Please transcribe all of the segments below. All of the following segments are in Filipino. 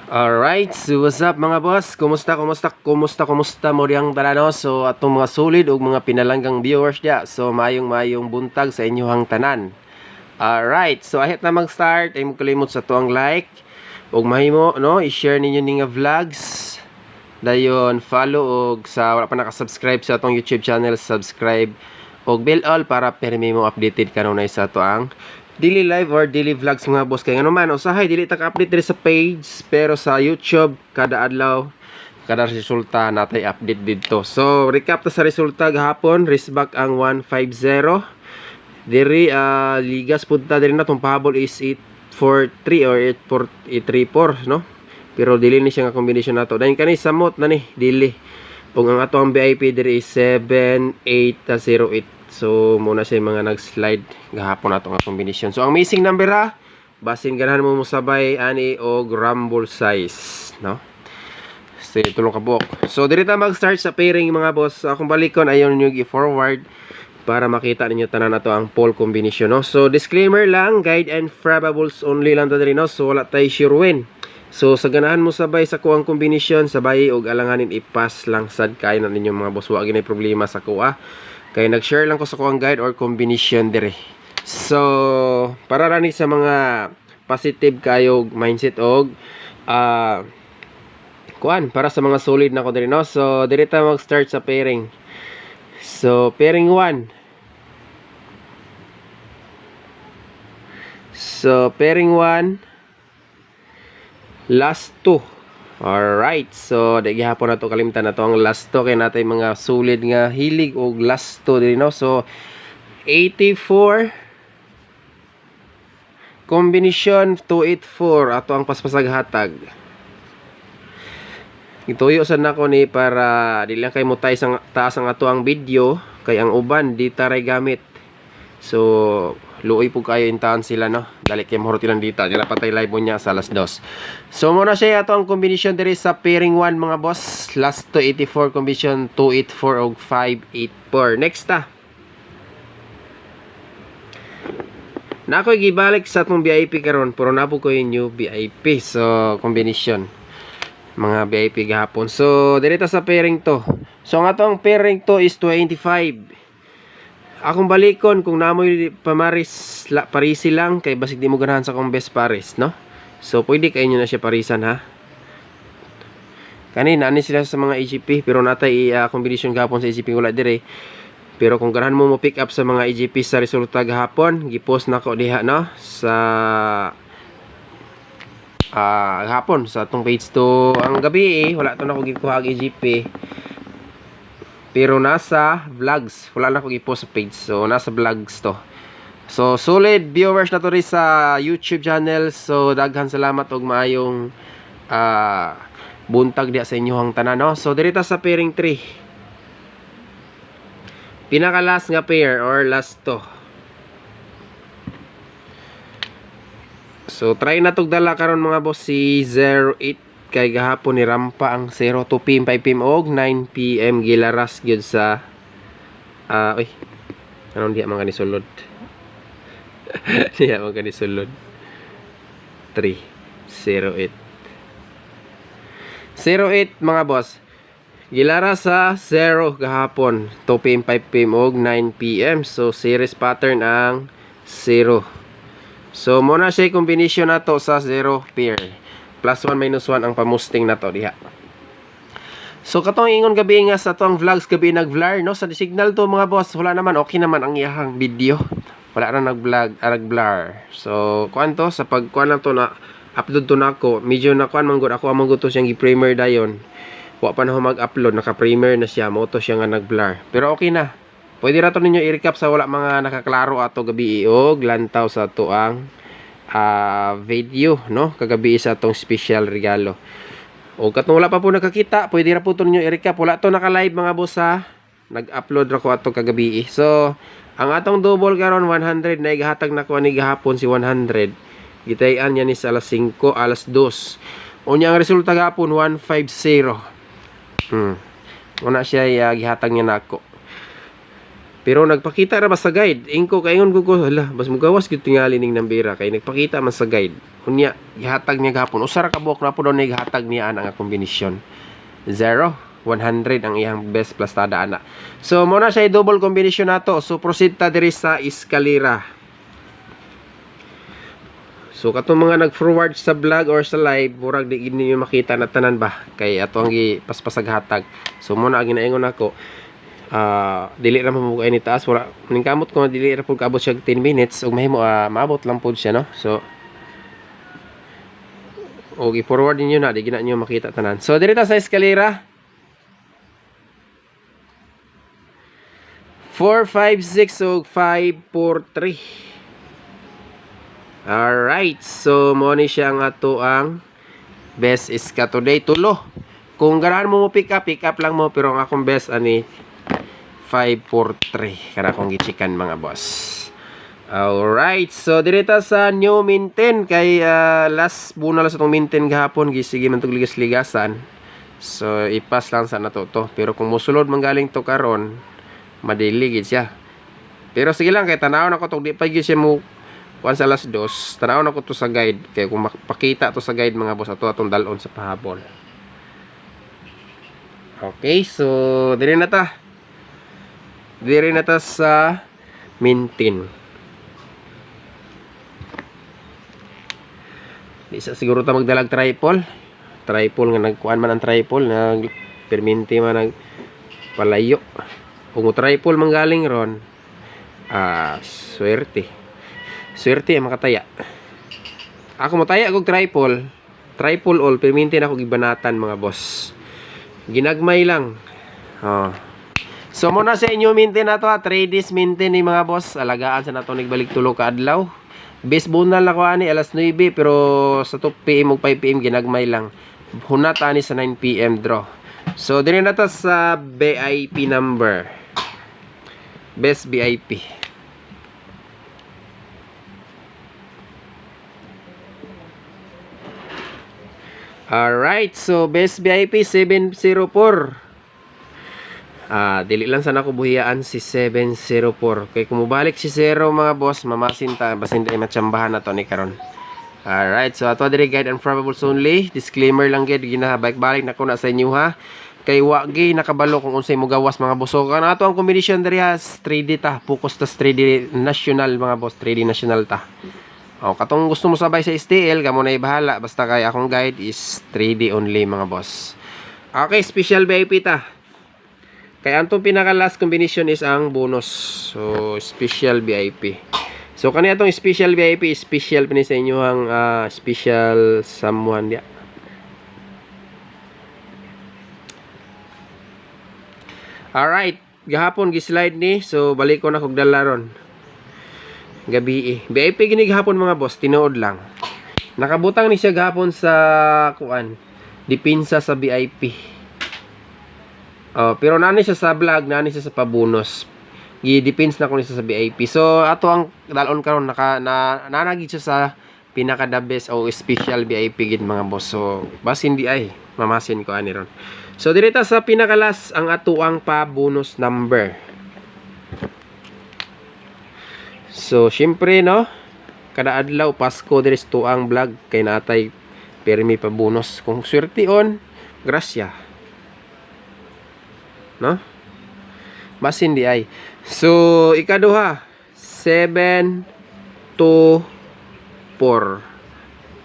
Alright, so what's up mga boss? Kumusta mo diyang tanan? So atong mga solid ug mga pinalanggang viewers dia. So mayong buntag sa inyohang tanan. Alright, so ahit na mag-start, ay mo kalimot sa tuang like ug mahimo no, i-share ninyo ning vlogs. Dayon follow ug sa wala pa naka-subscribe sa atong YouTube channel, subscribe ug bell all para permi mo updated kanunay sa tuang daily live or daily vlogs mga boss. Kaya nga naman, usahay, dili ta ka-update rin sa page, pero sa YouTube, kada adlaw, kada resulta natay update dito. So, recap ta sa resulta gahapon, Risback ang 150. Diri, ligas punta diri na, itong pahabol is 843 or 834, no? Pero dili ni siya nga combination nato. Dahil kani, samot na ni, dili. Kung ang ato ang VIP diri is 7808. So, muna siya mga nag-slide gahapon na itong combination. So, ang missing number ha, basin ganahan mo musabay ani o rumble size, no? So, tulong ka buok. So, dito mag-start sa pairing mga boss. So, akong balikon, ayaw nyo i-forward para makita ninyo tanan na to ang pole combination, no? So, disclaimer lang, guide and probables only lang to diri, no? So, wala tayo sure win. So, sa ganahan mo sabay sa kuang combination, sabay og alanganin ipas lang sad kayo na ninyo mga boss. Wag ginay problema sa kuha. Kaya nag-share lang ko sa kuang guide or combination dire. So, para rani sa mga positive kayo mindset og kuan para sa mga solid na ko dire, no? So, dire ta mag-start sa pairing. So, pairing 1. So, pairing 1 last 2. Alright, so dagi hapon na to kalimtan na to ang last 2 kay natay mga solid nga hilig og last 2 din, no? So 84 combination 284 ato ang paspasag hatag. Ituyo sad nako ni para dili lang kay mutay sang taas ang ato ang video kay ang uban di taray gamit. So luoy po kayo intahan sila, no? Dali kay mahurot ilang dita nila patay live mo niya sa alas 2. So muna siya ato ang combination diri sa pairing 1 mga boss. Last 284 combination 284 og 584. Next na ako gibalik sa atong VIP karon pero napo ko yung new VIP. So combination mga VIP gahapon. So diri ta sa pairing to. So ang atong pairing to is 25. Akong balikon kung namoy pamaris parisi lang kay basig di mo ganahan sa akong best paris, no? So pwede kayo nyo na siya parisan ha. Kanina ani sila sa mga EGP pero natay combination gahapon sa EGP wala dire. Pero kung ganahan mo pick up sa mga EGP sa resulta gahapon, gi-post nako diha, no? Sa gahapon sa atong page to ang gabi wala to nako gikuha ang EGP. Pero nasa vlogs, wala na ko i-post sa page. So nasa vlogs to. So solid viewers na to rin sa YouTube channel. So daghan salamat og maayong buntag diya sa inyohang tanan, no? So dirita sa pairing 3. Pinaka last nga pair or last to. So try na tog dala karon mga boss si 08 kay gahapon ni rampa ang 02 PM 5 PM og 9 PM gilaras gyud sa oy anon diha mga nisulod. Diha mga nisulod 308 mga boss gilaras sa 0 gahapon 2 PM 5 PM og 9 PM. So series pattern ang 0. So muna siya combination nato sa 0 pair. Plus 1 minus 1 ang pamusting na to diha. So katong ingon gabi nga sa atong vlogs gabi nag-blur, no? Sa signal to mga boss, wala naman, okay naman ang iyahang video. Wala na nag-vlog, nag-blur. So kuan to sa pagkuan lang to na upload to nako, medyo na kuan man gud ako among gusto siyang gi-premiere dayon. Wa pa na mag-upload, naka-premiere na siya, mo to siya nga nag-blur. Pero okay na. Pwede ra to ninyo i-recap sa wala mga nakaklaro ato gabi og lantaw sa tuang video, no? Kagabi sa atong special regalo. O katong wala pa po nakakita, pwede ra po to ninyo i-recap. Wala to naka-live mga boss ha. Nag-upload ra ko ato kagabi. So, ang atong double karon 100 na igahatag na ko ani gahapon si 100. Gitayan niya ni sa alas 5, alas 2. Unya ang resulta gahapon 150. Una siya gihatag niya nako. Pero nagpakita ra ba sa guide? Ingko kaingon ko, hala, bas mugawas gyud tingali ning nambira kay nagpakita man sa guide. Unya gihatag niya gahapon. Usa ra ka buok na po daw gihatag niya ang kombinasyon. 0 100 ang iyang best plus tada ana. So mo na siya double combination nato. So proceed ta diri sa eskalera. So katong mga nag-forward sa vlog or sa live, murag di gid ninyo makita na tanan ba kay ato ang gipaspasag hatag. So mo na ginaingon ako, dili ra mo ni taas wala ning kamot ko dili ra pud kaabot siya 10 minutes ug mahimo maabot lang pud siya, no. So og i-forward niyo na di gina niyo makita tanan. So diri ta sa eskalera. 4 5 6 ug 5 4 3. Alright, so mo ni siya nga ato ang best is ka today tulo. Kung ganahan mo pick up lang mo, pero ang akong best ani 543 kana akong gichikan mga boss. Alright, so direta sa new maintain kay last bunal sa tong maintain gahapon gisige man tog ligas-ligasan. So ipas lang sa nato to, pero kung musulod manggaling to karon madili gid siya. Pero sige lang kay tanaw na ko tog di pa gyud siya mo kuan sa alas 2, tanaw na ko to sa guide kay kung makita to sa guide mga boss ato atong dalon sa pahabol. Okay, so diri na ta sa maintain. Di sa siguro ta magdalag tripod nga nagkuan man ang tripod nag perminti man nag palayo. Kung tripod manggaling ron, swerte ang makataya. Ako mataya kog tripod all perminti na ako gibanatan mga boss. Ginagmay lang. So mo na sa inyo maintain na to 3 days maintain ni mga boss. Alagaan sa nato nagbalik tulo ka adlaw. Base bunal na ko ani alas 9 pero sa 2 PM ug 5 PM ginagmay lang. Hunat ani sa 9 PM draw. So diri na ta sa VIP number. Best VIP. Alright, so best VIP 704. Dili lang sana ko buhiyaan si 704. Kay kumubalik si 0 mga boss, mamasin ta basin dai matsambahan na to ni karon. Alright, so ato diri guide and probables only. Disclaimer lang gid ginabalik-balik na ko na sa inyo ha. Kay wa gi nakabalo kung unsay mo gawas mga boss. So kana ato ang combination diri ha 3D ta, focus ta 3D national mga boss, 3D national ta. Katong gusto mo sabay sa STL, kamo na ibahala. Basta kay akong guide is 3D only mga boss. Okay, special VIP ta. Kaya antong pinaka last combination is ang bonus. So, special VIP. So, kani atong special VIP, special pini sa inyo ang special someone dia. Alright, gahapon gi-slide ni. So, balik ko na kog dala ron. Gabi VIP gini gahapon mga boss, tinuod lang. Nakabutang ni siya gahapon sa kuan. Dipinsa sa VIP. Pero nani siya sa vlog, nani siya sa pabonus. Gi-depends na ko ni siya sa VIP. So ato ang dalon karon nanagid siya sa pinaka the best o special VIP gid mga boss. So bas hindi ay mamasin ko ani ron. So direta sa pinaka last ang ato ang pabonus number. So syempre no, kada adlaw Pasko diri to ang vlog kay natay permi pa bonus. Kung swerte on, grasya. No? Mas hindi ay. So ikaduha 7 2 4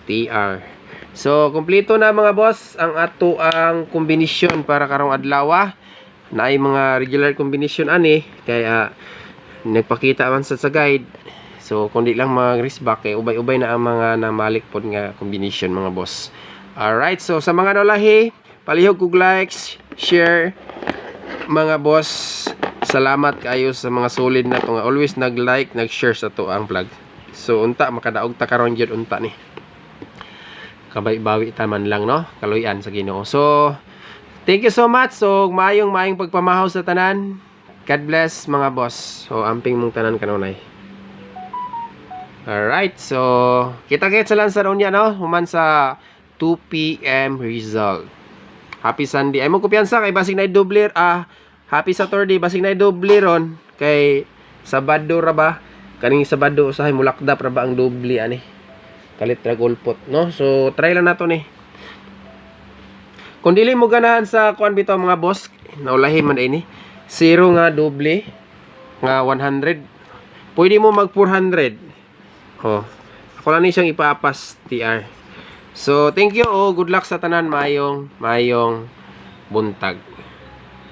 TR. So kompleto na mga boss ang ato ang kombinasyon para karong adlaw. Naay mga regular combination ani kaya nagpakita man sa guide. So kundi lang mag-risk back kay ubay-ubay na ang mga namalik pod nga combination mga boss. Alright, so sa mga nalahi, palihog kog likes, share mga boss. Salamat kayo sa mga solid na to nga always nag-like, nag-share sa to ang vlog. So unta makadaog ta karon gyud unta ni. Kabay-bawi ta man lang no, kaluyan sa Ginoo. So thank you so much. So maayong pagpamahaw sa tanan. God bless mga boss. So amping mong tanan kanunay. Alright, so kita-kits sa lansa unya no, human sa 2 PM result. Happy Sunday. Ay mo kumpiyansa kay basig na doble happy Saturday basig na doble ron kay Sabado ra ba kaning Sabado usahay mulakdap ra ba ang doble ani kalit ra golpot no. So try lang nato ni. Kung dili mo ganahan sa kuan bitaw mga boss, naulahi man ini. 0 nga doble nga 100. Pwede mo mag 400. Oh. Ako lang ni siyang ipapas TR. So thank you good luck sa tanan mayong buntag.